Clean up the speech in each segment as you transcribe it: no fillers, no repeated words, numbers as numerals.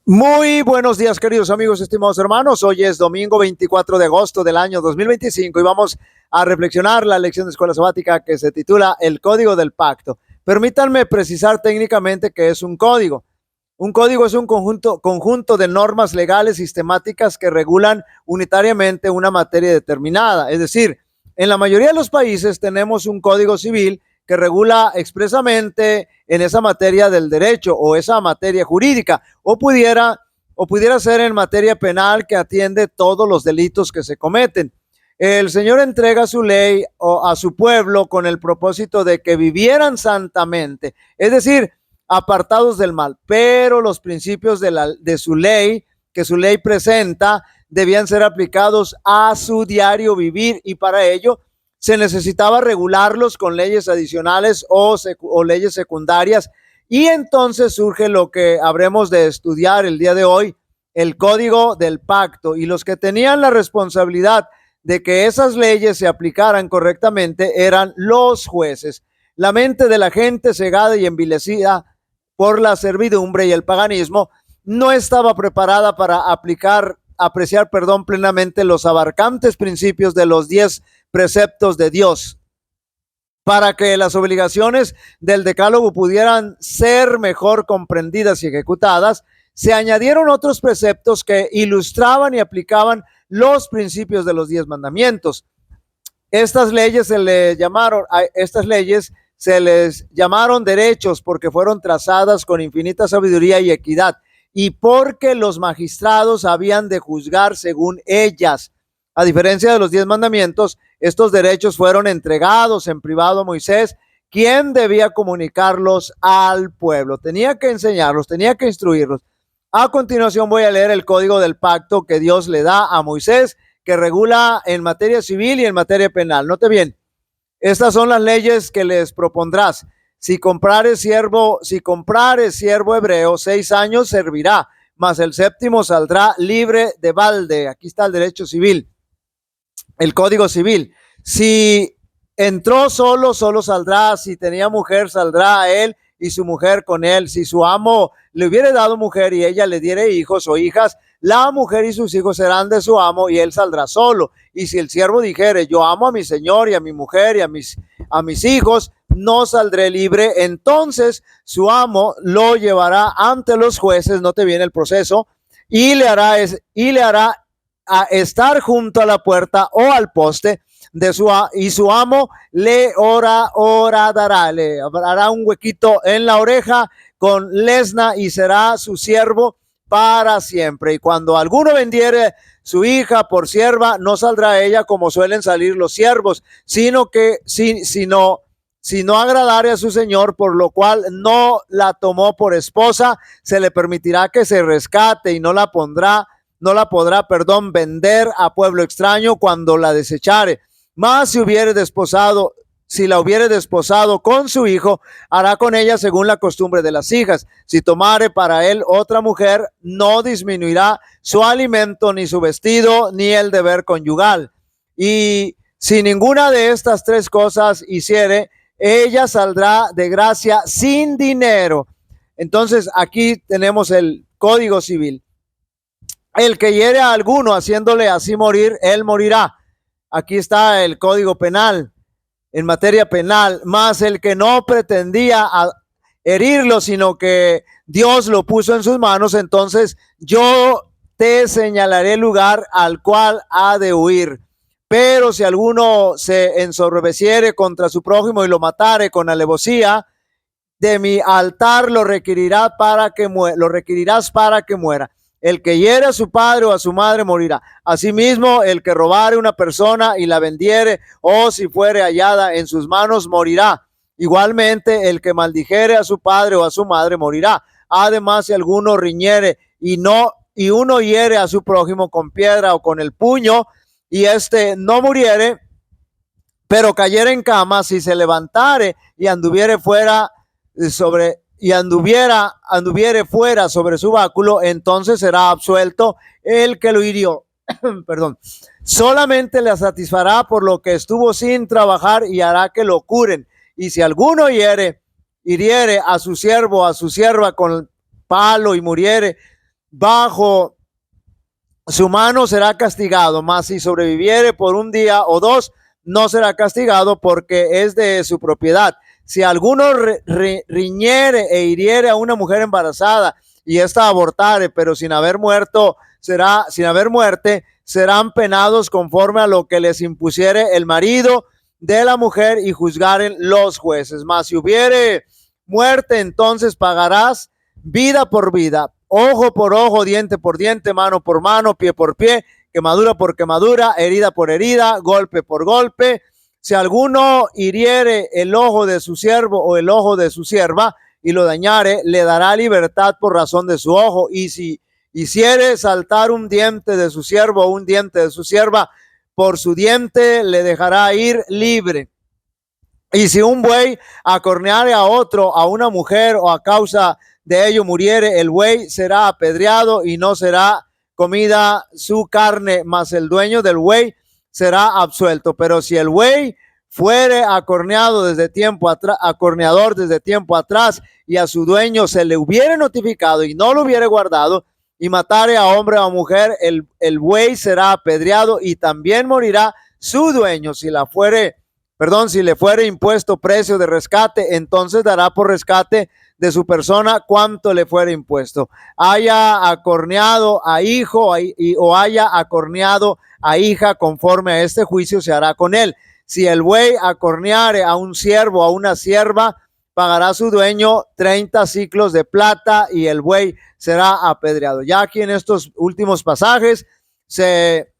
Muy buenos días, queridos amigos, estimados hermanos. Hoy es domingo 24 de agosto del año 2025 y vamos a reflexionar la lección de escuela sabática que se titula El Código del Pacto. Permítanme precisar técnicamente qué es un código. Un código es un conjunto de normas legales sistemáticas que regulan unitariamente una materia determinada. Es decir, en la mayoría de los países tenemos un código civil que regula expresamente en esa materia del derecho o esa materia jurídica, o pudiera ser en materia penal que atiende todos los delitos que se cometen. El Señor entrega su ley a su pueblo con el propósito de que vivieran santamente, es decir, apartados del mal, pero los principios de su ley, que su ley presenta, debían ser aplicados a su diario vivir, y para ello se necesitaba regularlos con leyes adicionales o leyes secundarias. Y entonces surge lo que habremos de estudiar el día de hoy, el Código del Pacto. Y los que tenían la responsabilidad de que esas leyes se aplicaran correctamente eran los jueces. La mente de la gente cegada y envilecida por la servidumbre y el paganismo no estaba preparada para apreciar plenamente los abarcantes principios de los 10 preceptos de Dios. Para que las obligaciones del decálogo pudieran ser mejor comprendidas y ejecutadas, se añadieron otros preceptos que ilustraban y aplicaban los principios de los 10 mandamientos. Estas leyes se les llamaron derechos porque fueron trazadas con infinita sabiduría y equidad, y porque los magistrados habían de juzgar según ellas. A diferencia de los 10 mandamientos, estos derechos fueron entregados en privado a Moisés, quien debía comunicarlos al pueblo. Tenía que enseñarlos, tenía que instruirlos. A continuación voy a leer el Código del Pacto que Dios le da a Moisés, que regula en materia civil y en materia penal. Note bien, estas son las leyes que les propondrás. Si comprares siervo hebreo, 6 años servirá, mas el séptimo saldrá libre de balde. Aquí está el derecho civil, el Código Civil. Si entró solo saldrá. Si tenía mujer, saldrá a él y su mujer con él. Si su amo le hubiere dado mujer y ella le diere hijos o hijas, la mujer y sus hijos serán de su amo y él saldrá solo. Y si el siervo dijere, yo amo a mi señor y a mi mujer y a mis hijos, no saldré libre, entonces su amo lo llevará ante los jueces. Note bien el proceso, y le hará a estar junto a la puerta o al poste y su amo le horadará, le hará un huequito en la oreja con lesna y será su siervo para siempre. Y cuando alguno vendiere su hija por sierva, no saldrá ella como suelen salir los siervos, sino si no agradare a su señor, por lo cual no la tomó por esposa, se le permitirá que se rescate y no la podrá, vender a pueblo extraño cuando la desechare. Mas si la hubiere desposado con su hijo, hará con ella según la costumbre de las hijas. Si tomare para él otra mujer, no disminuirá su alimento, ni su vestido, ni el deber conyugal. Y si ninguna de estas 3 cosas hiciere, ella saldrá de gracia sin dinero. Entonces aquí tenemos el Código Civil. El que hiere a alguno haciéndole así morir, él morirá. Aquí está el Código Penal, en materia penal. Más el que no pretendía herirlo, sino que Dios lo puso en sus manos, entonces yo te señalaré el lugar al cual ha de huir. Pero si alguno se ensoberbeciere contra su prójimo y lo matare con alevosía, de mi altar lo requerirás para que muera. El que hiere a su padre o a su madre morirá. Asimismo, el que robare una persona y la vendiere, o si fuere hallada en sus manos, morirá. Igualmente, el que maldijere a su padre o a su madre morirá. Además, si alguno riñere y uno hiere a su prójimo con piedra o con el puño, y no muriere, pero cayere en cama, si se levantare y anduviere fuera sobre su báculo, entonces será absuelto el que lo hirió. Perdón. Solamente le satisfará por lo que estuvo sin trabajar y hará que lo curen. Y si alguno hiriere a su siervo o a su sierva con palo y muriere, bajo su mano será castigado, mas si sobreviviere por un día o dos, no será castigado porque es de su propiedad. Si alguno riñere e hiriere a una mujer embarazada y ésta abortare, pero sin haber muerte, serán penados conforme a lo que les impusiere el marido de la mujer y juzgaren los jueces. Mas si hubiere muerte, entonces pagarás vida por vida, ojo por ojo, diente por diente, mano por mano, pie por pie, quemadura por quemadura, herida por herida, golpe por golpe. Si alguno hiriere el ojo de su siervo o el ojo de su sierva y lo dañare, le dará libertad por razón de su ojo. Y si hiciere saltar un diente de su siervo o un diente de su sierva, por su diente le dejará ir libre. Y si un buey acorneare a otro, a una mujer, o a causa de ello muriere, el buey será apedreado y no será comida su carne, mas el dueño del buey será absuelto. Pero si el buey fuere acorneado desde tiempo atrás, acorneador desde tiempo atrás, y a su dueño se le hubiere notificado y no lo hubiere guardado, y matare a hombre o a mujer, el buey será apedreado y también morirá su dueño. Si le fuere impuesto precio de rescate, entonces dará por rescate de su persona cuanto le fuere impuesto. Haya acorneado a hijo o haya acorneado a hija, conforme a este juicio se hará con él. Si el buey acorneare a un siervo o a una sierva, pagará su dueño 30 siclos de plata y el buey será apedreado. Ya aquí en estos últimos pasajes se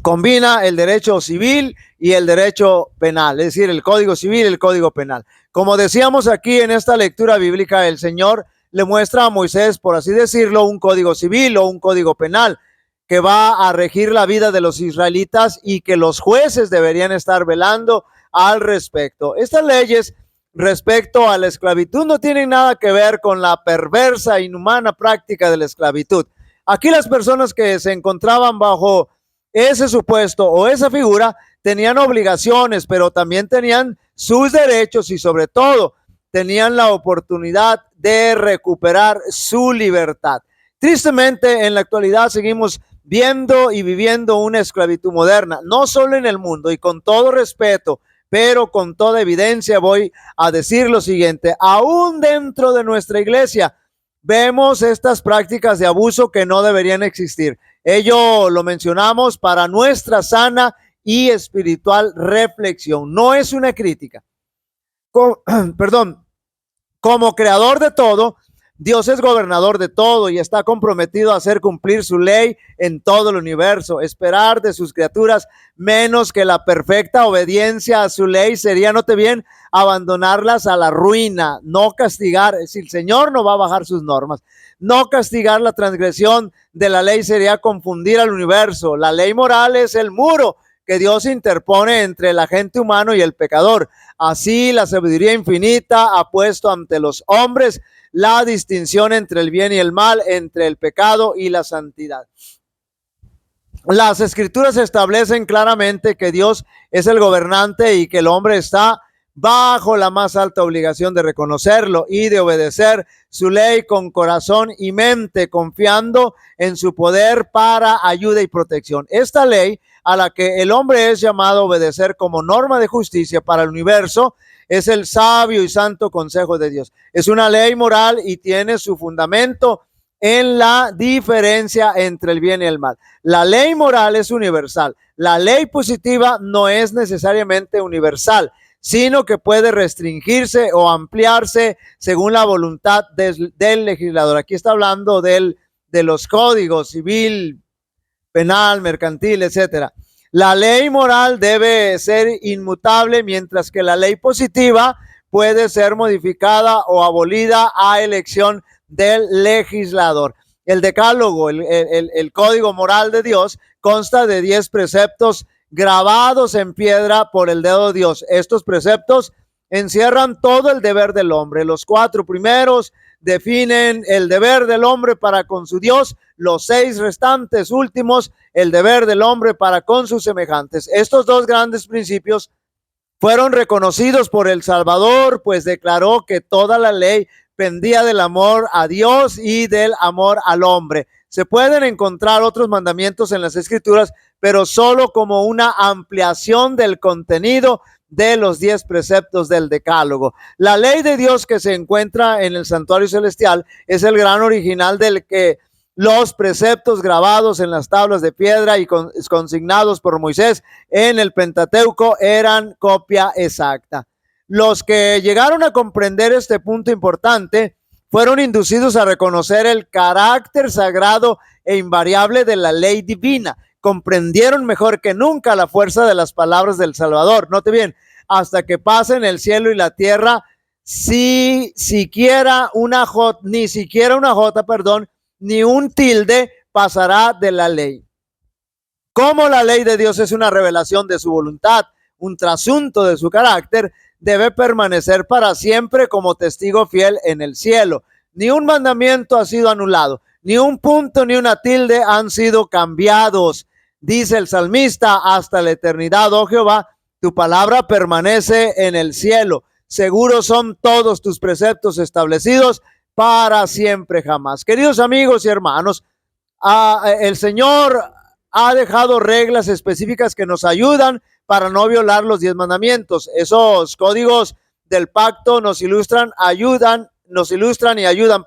combina el derecho civil y el derecho penal, es decir, el código civil y el código penal. Como decíamos aquí en esta lectura bíblica, el Señor le muestra a Moisés, por así decirlo, un código civil o un código penal que va a regir la vida de los israelitas y que los jueces deberían estar velando al respecto. Estas leyes respecto a la esclavitud no tienen nada que ver con la perversa e inhumana práctica de la esclavitud. Aquí las personas que se encontraban bajo ese supuesto o esa figura tenían obligaciones, pero también tenían sus derechos y sobre todo tenían la oportunidad de recuperar su libertad. Tristemente, en la actualidad seguimos viendo y viviendo una esclavitud moderna, no solo en el mundo, y con todo respeto, pero con toda evidencia voy a decir lo siguiente: aún dentro de nuestra iglesia vemos estas prácticas de abuso que no deberían existir. Ello lo mencionamos para nuestra sana y espiritual reflexión. No es una crítica. Como creador de todo, Dios es gobernador de todo y está comprometido a hacer cumplir su ley en todo el universo. Esperar de sus criaturas menos que la perfecta obediencia a su ley sería, note bien, abandonarlas a la ruina, no castigar. Si el Señor no va a bajar sus normas, no castigar la transgresión de la ley sería confundir al universo. La ley moral es el muro que Dios interpone entre el agente humano y el pecador. Así, la sabiduría infinita ha puesto ante los hombres la distinción entre el bien y el mal, entre el pecado y la santidad. Las escrituras establecen claramente que Dios es el gobernante y que el hombre está bajo la más alta obligación de reconocerlo y de obedecer su ley con corazón y mente, confiando en su poder para ayuda y protección. Esta ley, a la que el hombre es llamado a obedecer como norma de justicia para el universo, es el sabio y santo consejo de Dios. Es una ley moral y tiene su fundamento en la diferencia entre el bien y el mal. La ley moral es universal. La ley positiva no es necesariamente universal, sino que puede restringirse o ampliarse según la voluntad del legislador. Aquí está hablando de los códigos civil, penal, mercantil, etcétera. La ley moral debe ser inmutable, mientras que la ley positiva puede ser modificada o abolida a elección del legislador. El decálogo, el código moral de Dios, consta de 10 preceptos grabados en piedra por el dedo de Dios. Estos preceptos encierran todo el deber del hombre. Los 4 primeros definen el deber del hombre para con su Dios, los 6 restantes últimos el deber del hombre para con sus semejantes. Estos 2 grandes principios fueron reconocidos por el Salvador, pues declaró que toda la ley dependía del amor a Dios y del amor al hombre. Se pueden encontrar otros mandamientos en las Escrituras, pero solo como una ampliación del contenido de los 10 preceptos del Decálogo. La ley de Dios que se encuentra en el santuario celestial es el gran original del que los preceptos grabados en las tablas de piedra y consignados por Moisés en el Pentateuco eran copia exacta. Los que llegaron a comprender este punto importante fueron inducidos a reconocer el carácter sagrado e invariable de la ley divina. Comprendieron mejor que nunca la fuerza de las palabras del Salvador. Note bien, hasta que pasen el cielo y la tierra, ni siquiera una jota, ni un tilde pasará de la ley. Como la ley de Dios es una revelación de su voluntad, un trasunto de su carácter, debe permanecer para siempre como testigo fiel en el cielo. Ni un mandamiento ha sido anulado, ni un punto ni una tilde han sido cambiados. Dice el salmista, hasta la eternidad, oh Jehová, tu palabra permanece en el cielo. Seguros son todos tus preceptos establecidos para siempre jamás. Queridos amigos y hermanos, el Señor ha dejado reglas específicas que nos ayudan para no violar los 10 mandamientos. Esos códigos del pacto nos ilustran y ayudan,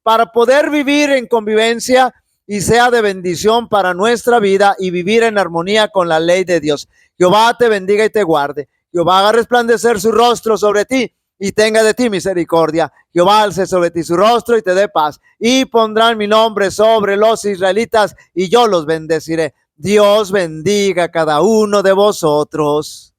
para poder vivir en convivencia y sea de bendición para nuestra vida y vivir en armonía con la ley de Dios. Jehová te bendiga y te guarde. Jehová haga resplandecer su rostro sobre ti y tenga de ti misericordia. Jehová alce sobre ti su rostro y te dé paz. Y pondrán mi nombre sobre los israelitas y yo los bendeciré. Dios bendiga a cada uno de vosotros.